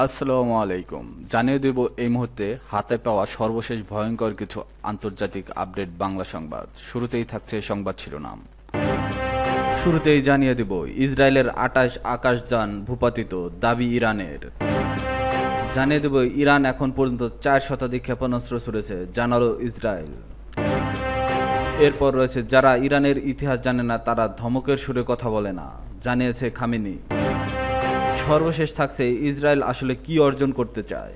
আসসালামু আলাইকুম। জানিয়ে দেব এই মুহূর্তে হাতে পাওয়া সর্বশেষ ভয়ঙ্কর কিছু আন্তর্জাতিক আপডেট বাংলা সংবাদ। শুরুতেই থাকছে সংবাদ শিরোনাম। শুরুতেই জানিয়ে দেব ইসরায়েলের ২৮ আকাশযান ভূপাতিত, দাবি ইরানের। জানিয়ে দেব ইরান এখন পর্যন্ত ৪ শতাধিক ক্ষেপণাস্ত্র ছুড়েছে, জানালো ইসরায়েল। এরপর রয়েছে যারা ইরানের ইতিহাস জানে না তারা ধমকের সুরে কথা বলে না, জানিয়েছে খামেনি। সর্বশেষ থাকছে ইসরায়েল আসলে কি অর্জন করতে চায়।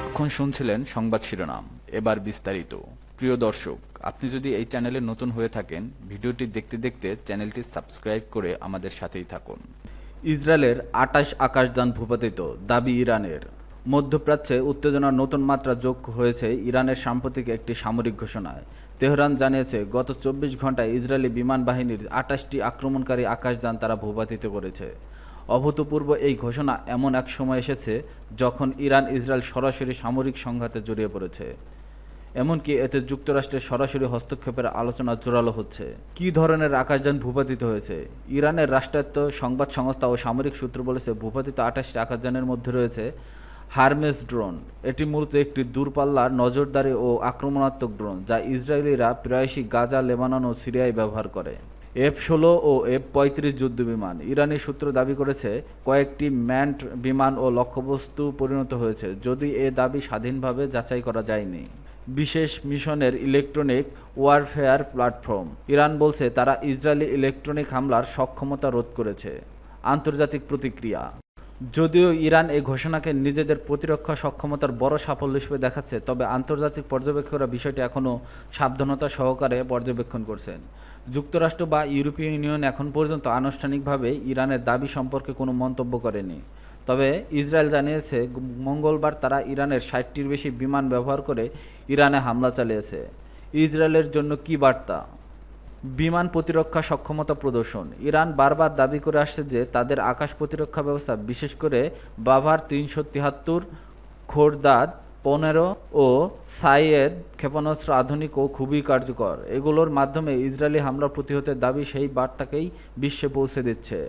এখন শুনছিলেন সংবাদ শিরোনাম, এবার বিস্তারিত। প্রিয় দর্শক, আপনি যদি এই চ্যানেলে নতুন হয়ে থাকেন, ভিডিওটি দেখতে দেখতে চ্যানেলটি সাবস্ক্রাইব করে আমাদের সাথেই থাকুন। ইসরায়েলের ২৮ আকাশযান ভূপাতিত, দাবি ইরানের। মধ্যপ্রাচ্যে উত্তেজনার নতুন মাত্রা যোগ হয়েছে ইরানের সাম্প্রতিক একটি সামরিক ঘোষণায়। তেহরান জানিয়েছে গত ২৪ ঘন্টায় ইসরায়েলি বিমান বাহিনীর ২৮টি আক্রমণকারী আকাশযান তারা ভূপাতিত করেছে। অভূতপূর্ব এই ঘোষণা এমন এক সময় এসেছে যখন ইরান ইসরায়েল সরাসরি সামরিক সংঘাতে জড়িয়ে পড়েছে। এমনকি এতে যুক্তরাষ্ট্রের সরাসরি হস্তক্ষেপের আলোচনা জোরালো হচ্ছে। কী ধরনের আকাশযান ভূপাতিত হয়েছে? ইরানের রাষ্ট্রায়ত্ত সংবাদ সংস্থা ও সামরিক সূত্র বলেছে ভূপাতিত ২৮টি আকাশযানের মধ্যে রয়েছে হারমেস ড্রোন। এটি মূলত একটি দূরপাল্লার নজরদারি ও আক্রমণাত্মক ড্রোন যা ইসরায়েলিরা প্রায়শই গাজা, লেবানন ও সিরিয়ায় ব্যবহার করে। F-16 ও F-35 যুদ্ধবিমান। ইরানি সূত্র দাবি করেছে কয়েকটি ম্যান্ড বিমান ও লক্ষ্যবস্তু পরিণত হয়েছে, যদি এ দাবি স্বাধীনভাবে যাচাই করা যায়নি। বিশেষ মিশনের ইলেকট্রনিক ওয়ারফেয়ার প্ল্যাটফর্ম। ইরান বলছে তারা ইসরায়েলি ইলেকট্রনিক হামলার সক্ষমতা রোধ করেছে। আন্তর্জাতিক প্রতিক্রিয়া। যদিও ইরান এই ঘোষণাকে নিজেদের প্রতিরক্ষা সক্ষমতার বড় সাফল্য হিসেবে দেখাচ্ছে, তবে আন্তর্জাতিক পর্যবেক্ষকরা বিষয়টি এখনও সাবধানতা সহকারে পর্যবেক্ষণ করছেন। যুক্তরাষ্ট্র বা ইউরোপীয় ইউনিয়ন এখন পর্যন্ত আনুষ্ঠানিকভাবে ইরানের দাবি সম্পর্কে কোনো মন্তব্য করেনি। তবে ইসরায়েল জানিয়েছে মঙ্গলবার তারা ইরানের ৬০টির বেশি বিমান ব্যবহার করে ইরানে হামলা চালিয়েছে। ইসরায়েলের জন্য কী বার্তা? বিমান প্রতিরক্ষা সক্ষমতা প্রদর্শন। ইরান বারবার দাবি করে আসছে যে তাদের আকাশ প্রতিরক্ষা ব্যবস্থা, বিশেষ করে বাভার ৩৭৩, খোরদাদ ১৫ ও সাইয়েদ ক্ষেপণাস্ত্র আধুনিক ও খুবই কার্যকর। এগুলোর মাধ্যমে ইসরায়েলি হামলা প্রতিহতের দাবি সেই বার্তাকেই বিশ্বে পৌঁছে দিচ্ছে।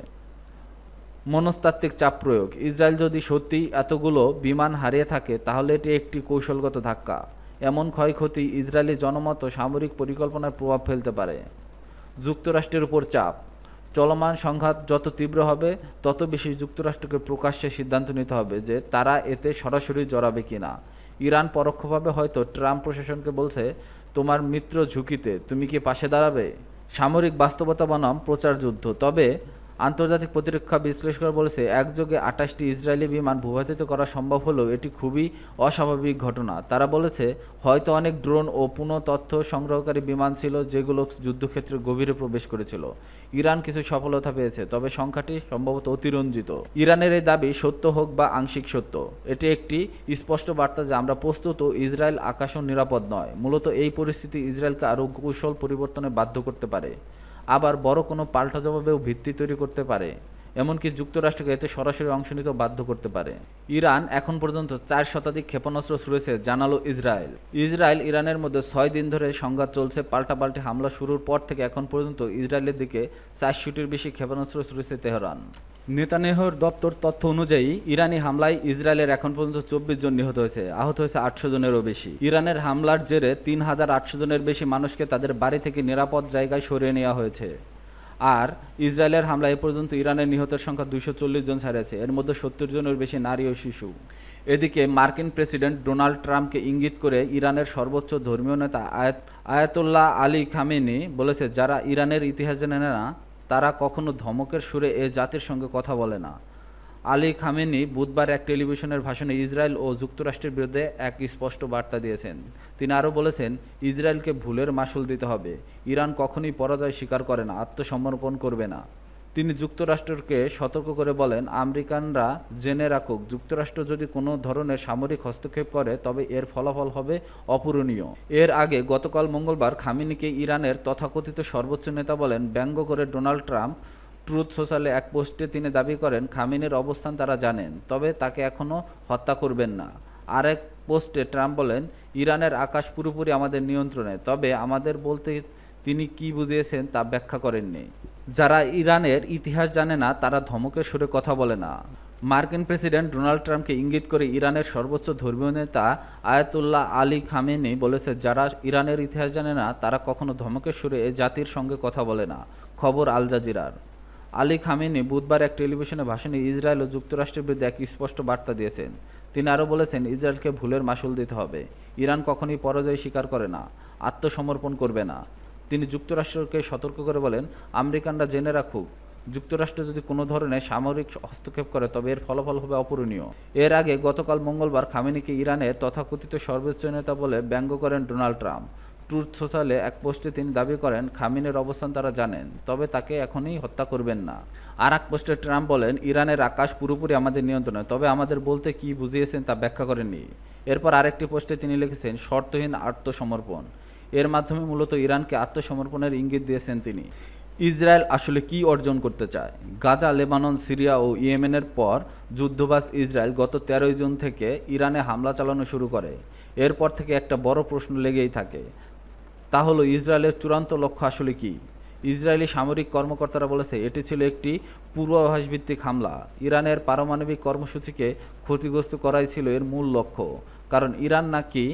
মনস্তাত্ত্বিক চাপ প্রয়োগ। ইসরায়েল যদি সত্যিই এতগুলো বিমান হারিয়ে থাকে তাহলে এটি একটি কৌশলগত ধাক্কা। এমন ক্ষয়ক্ষতি ইসরায়েলি জনমত ও সামরিক পরিকল্পনার প্রভাব ফেলতে পারে। যুক্তরাষ্ট্রের উপর চাপ। চলমান সংঘাত যত তীব্র হবে তত বেশি যুক্তরাষ্ট্রকে প্রকাশ্যে সিদ্ধান্ত নিতে হবে যে তারা এতে সরাসরি জড়াবে কিনা। ইরান পরোক্ষভাবে হয়তো ট্রাম্প প্রশাসনকে বলছে, তোমার মিত্র ঝুঁকিতে, তুমি কি পাশে দাঁড়াবে? সামরিক বাস্তবতা বনাম প্রচার যুদ্ধ। তবে আন্তর্জাতিক প্রতিরক্ষা বিশ্লেষকরা বলেছে একযোগে ২৮টি ইসরায়েলি বিমান ভূপাতিত করা সম্ভব হলেও এটি খুবই অস্বাভাবিক ঘটনা। তারা বলেছে হয়তো অনেক ড্রোন ও পুনঃ তথ্য সংগ্রহকারী বিমান ছিল যেগুলো যুদ্ধক্ষেত্রের গভীরে প্রবেশ করেছিল। ইরান কিছু সফলতা পেয়েছে, তবে সংখ্যাটি সম্ভবত অতিরঞ্জিত। ইরানের এই দাবি সত্য হোক বা আংশিক সত্য, এটি একটি স্পষ্ট বার্তা যে আমরা প্রস্তুত ও ইসরায়েল আকাশও নিরাপদ নয়। মূলত এই পরিস্থিতি ইসরায়েলকে আরও কৌশল পরিবর্তনে বাধ্য করতে পারে, আবার বড় কোনো পাল্টা জবাবেও ভিত্তি তৈরি করতে পারে, এমনকি যুক্তরাষ্ট্রকে এতে সরাসরি অংশ নিতেও বাধ্য করতে পারে। ইরান এখন পর্যন্ত ৪ শতাধিক ক্ষেপণাস্ত্র ছুড়েছে, জানালো ইসরায়েল। ইরানের মধ্যে ৬ দিন ধরে সংঘাত চলছে। পাল্টাপাল্টি হামলা শুরুর পর থেকে এখন পর্যন্ত ইসরায়েলের দিকে ৪০০টির বেশি ক্ষেপণাস্ত্র ছুড়েছে তেহরান। নেতানিয়াহুর দপ্তর তথ্য অনুযায়ী ইরানি হামলায় ইসরায়েলের এখন পর্যন্ত ২৪ জন নিহত হয়েছে, আহত হয়েছে ৮০০ জনেরও বেশি। ইরানের হামলার জেরে ৩,৮০০ জনের বেশি মানুষকে তাদের বাড়ি থেকে নিরাপদ জায়গায় সরিয়ে নেওয়া হয়েছে। আর ইসরায়েলের হামলায় এ পর্যন্ত ইরানের নিহতের সংখ্যা ২৪০ জন ছাড়িয়েছে, এর মধ্যে ৭০ জনের বেশি নারী ও শিশু। এদিকে মার্কিন প্রেসিডেন্ট ডোনাল্ড ট্রাম্পকে ইঙ্গিত করে ইরানের সর্বোচ্চ ধর্মীয় নেতা আয়াতুল্লাহ আলী খামেনি বলেছে যারা ইরানের ইতিহাস জানে না তারা কখনো ধমকের সুরে এ জাতির সঙ্গে কথা বলে না। আলী খামেনি বুধবার এক টেলিভিশনের ভাষণে ইসরায়েল ও যুক্তরাষ্ট্রের বিরুদ্ধে এক স্পষ্ট বার্তা দিয়েছেন। তিনি আরও বলেছেন, ইসরায়েলকে ভুলের মাসুল দিতে হবে। ইরান কখনোই পরাজয় স্বীকার করে না, আত্মসমর্পণ করবে না। তিনি যুক্তরাষ্ট্রকে সতর্ক করে বলেন, আমেরিকানরা জেনে রাখুক, যুক্তরাষ্ট্র যদি কোনো ধরনের সামরিক হস্তক্ষেপ করে তবে এর ফলাফল হবে অপূরণীয়। এর আগে গতকাল মঙ্গলবার খামেনিকে ইরানের তথাকথিত সর্বোচ্চ নেতা বলেন ব্যঙ্গ করে ডোনাল্ড ট্রাম্প ট্রুথ সোশ্যালে এক পোস্টে তিনি দাবি করেন খামেনির অবস্থান তারা জানেন, তবে তাকে এখনও হত্যা করবেন না। আরেক পোস্টে ট্রাম্প বলেন, ইরানের আকাশ পুরোপুরি আমাদের নিয়ন্ত্রণে, তবে আমাদের বলতে তিনি কি বুঝিয়েছেন তা ব্যাখ্যা করেননি। যারা ইরানের ইতিহাস জানে না তারা ধমকের সুরে কথা বলে না। মার্কিন প্রেসিডেন্ট ডোনাল্ড ট্রাম্পকে ইঙ্গিত করে ইরানের সর্বোচ্চ ধর্মীয় নেতা আয়াতুল্লাহ আলী খামেনি বলেছে, যারা ইরানের ইতিহাস জানে না তারা কখনো ধমকের সুরে এ জাতির সঙ্গে কথা বলে না। খবর আল জাজিরার। আলী খামেনি বুধবার এক টেলিভিশনে ভাষণে ইসরায়েল ও যুক্তরাষ্ট্রের বিরুদ্ধে এক স্পষ্ট বার্তা দিয়েছেন। তিনি আরও বলেছেন, ইসরায়েলকে ভুলের মাসুল দিতে হবে। ইরান কখনোই পরাজয় স্বীকার করে না, আত্মসমর্পণ করবে না। তিনি যুক্তরাষ্ট্রকে সতর্ক করে বলেন, আমেরিকানরা জেনে রাখুক, যুক্তরাষ্ট্র যদি কোনো ধরনের সামরিক হস্তক্ষেপ করে তবে এর ফলাফল হবে অপূরণীয়। এর আগে গতকাল মঙ্গলবার খামেনিকে ইরানের তথাকথিত সর্বোচ্চ নেতা বলে ব্যঙ্গ করেন ডোনাল্ড ট্রাম্প। ট্রুথ সোশ্যালে এক পোস্টে তিনি দাবি করেন, খামেনির অবস্থান তারা জানেন, তবে তাকে এখনই হত্যা করবেন না। আর এক পোস্টে ট্রাম্প বলেন, ইরানের আকাশ পুরোপুরি আমাদের নিয়ন্ত্রণে, তবে আমাদের বলতে কি বুঝিয়েছেন তা ব্যাখ্যা করেননি। এরপর আরেকটি পোস্টে তিনি লিখেছেন, শর্তহীন আত্মসমর্পণ। এর মাধ্যমে মূলত ইরানকে আত্মসমর্পণের ইঙ্গিত দিয়েছেন তিনি। ইসরায়েল আসলে কি অর্জন করতে চায়? গাজা, লেবানন, সিরিয়া ও ইয়েমেনের পর যুদ্ধবাজ ইসরায়েল গত 13 জুন থেকে ইরানে হামলা চালানো শুরু করে। এরপর থেকে একটা বড় প্রশ্ন লেগেই থাকে, তা হলো ইসরায়েলের চূড়ান্ত লক্ষ্য আসলে কি? ইসরায়েলি সামরিক কর্মকর্তারা বলেছে, এটি ছিল একটি পূর্বাভাসভিত্তিক হামলা। ইরানের পারমাণবিক কর্মসূচিকে ক্ষতিগ্রস্ত করাই ছিল এর মূল লক্ষ্য, কারণ ইরান নাকি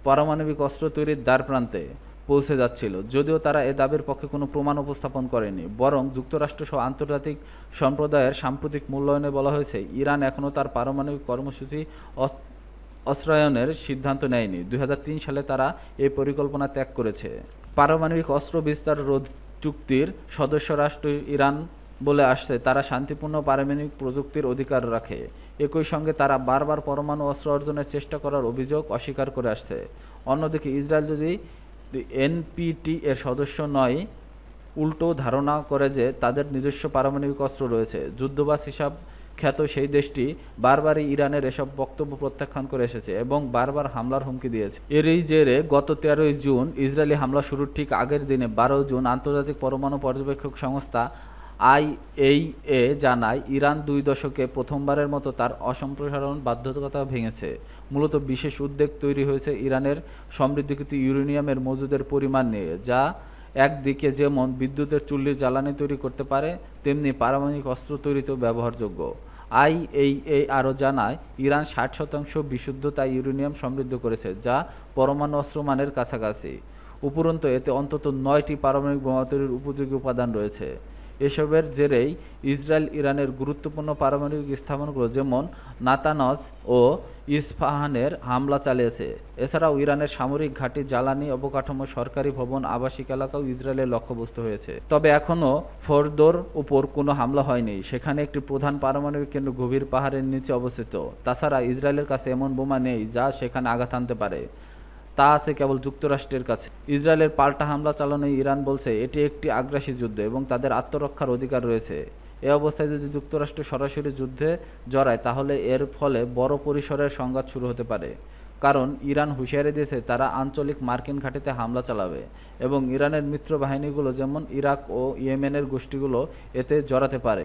পারমাণবিক অস্ত্র তৈরির দ্বারপ্রান্তে পৌঁছে যাচ্ছিল। যদিও তারা এ দাবির পক্ষে কোনো প্রমাণ উপস্থাপন করেনি, বরং যুক্তরাষ্ট্রসহ আন্তর্জাতিক সম্প্রদায়ের সাম্প্রতিক মূল্যায়নে বলা হয়েছে, ইরান এখনও তার পারমাণবিক কর্মসূচি অস্ত্রায়নের সিদ্ধান্ত নেয়নি। 2003 সালে তারা এই পরিকল্পনা ত্যাগ করেছে। পারমাণবিক অস্ত্র বিস্তার রোধ চুক্তির সদস্য রাষ্ট্র ইরান বলে আসছে, তারা শান্তিপূর্ণ পারমাণবিক প্রযুক্তির অধিকার রাখে। একই সঙ্গে তারা বারবার পরমাণু অস্ত্র অর্জনের চেষ্টা করার অভিযোগ অস্বীকার করে আসছে। অন্যদিকে ইসরায়েল যদি এনপিটি এর সদস্য নয়, উল্টো ধারণা করে যে তাদের নিজস্ব পারমাণবিক অস্ত্র রয়েছে। যুদ্ধবাজ হিসাব খ্যাত সেই দেশটি বারবারই ইরানের এসব বক্তব্য প্রত্যাখ্যান করে এসেছে এবং বারবার হামলার হুমকি দিয়েছে। এরই জেরে গত 13 জুন ইসরায়েলি হামলা শুরুর ঠিক আগের দিনে 12 জুন আন্তর্জাতিক পরমাণু পর্যবেক্ষক সংস্থা আইএইএ জানায়, ইরান 2 দশকে প্রথমবারের মতো তার অসম্প্রসারণ বাধ্যবাধকতা ভেঙেছে। মূলত বিশেষ উদ্বেগ তৈরি হয়েছে ইরানের সমৃদ্ধকৃত ইউরেনিয়ামের মজুদের পরিমাণ নিয়ে, যা একদিকে যেমন বিদ্যুতের চুল্লির জ্বালানি তৈরি করতে পারে, তেমনি পারমাণবিক অস্ত্র তৈরিতেও ব্যবহারযোগ্য। আইএইএ আরও জানায়, ইরান 60% বিশুদ্ধতা ইউরেনিয়াম সমৃদ্ধ করেছে, যা পরমাণু অস্ত্র মানের কাছাকাছি। উপরন্তু এতে অন্তত 9টি পারমাণবিক বোমা তৈরির উপযোগী উপাদান রয়েছে। এসবের জেরেই ইসরায়েল ইরানের গুরুত্বপূর্ণ পারমাণবিক স্থাপনাগুলো যেমন নাতানজ ও ইস্পাহানের হামলা চালিয়েছে। এছাড়াও ইরানের সামরিক ঘাঁটি, জ্বালানি অবকাঠামো, সরকারি ভবন, আবাসিক এলাকাও ইসরায়েলের লক্ষ্যবস্তু হয়েছে। তবে এখনও ফোর্দোর উপর কোনো হামলা হয়নি। সেখানে একটি প্রধান পারমাণবিক কেন্দ্র গভীর পাহাড়ের নিচে অবস্থিত। তাছাড়া ইসরায়েলের কাছে এমন বোমা নেই যা সেখানে আঘাত আনতে পারে, তা আছে কেবল যুক্তরাষ্ট্রের কাছে। ইসরায়েলের পাল্টা হামলা চালানোয় ইরান বলছে, এটি একটি আগ্রাসী যুদ্ধ এবং তাদের আত্মরক্ষার অধিকার রয়েছে। এ অবস্থায় যদি যুক্তরাষ্ট্র সরাসরি যুদ্ধে জড়ায়, তাহলে এর ফলে বড় পরিসরের সংঘাত শুরু হতে পারে। কারণ ইরান হুঁশিয়ারি দিয়েছে, তারা আঞ্চলিক মার্কিন ঘাঁটিতে হামলা চালাবে এবং ইরানের মিত্র বাহিনীগুলো যেমন ইরাক ও ইয়েমেনের গোষ্ঠীগুলো এতে জড়াতে পারে।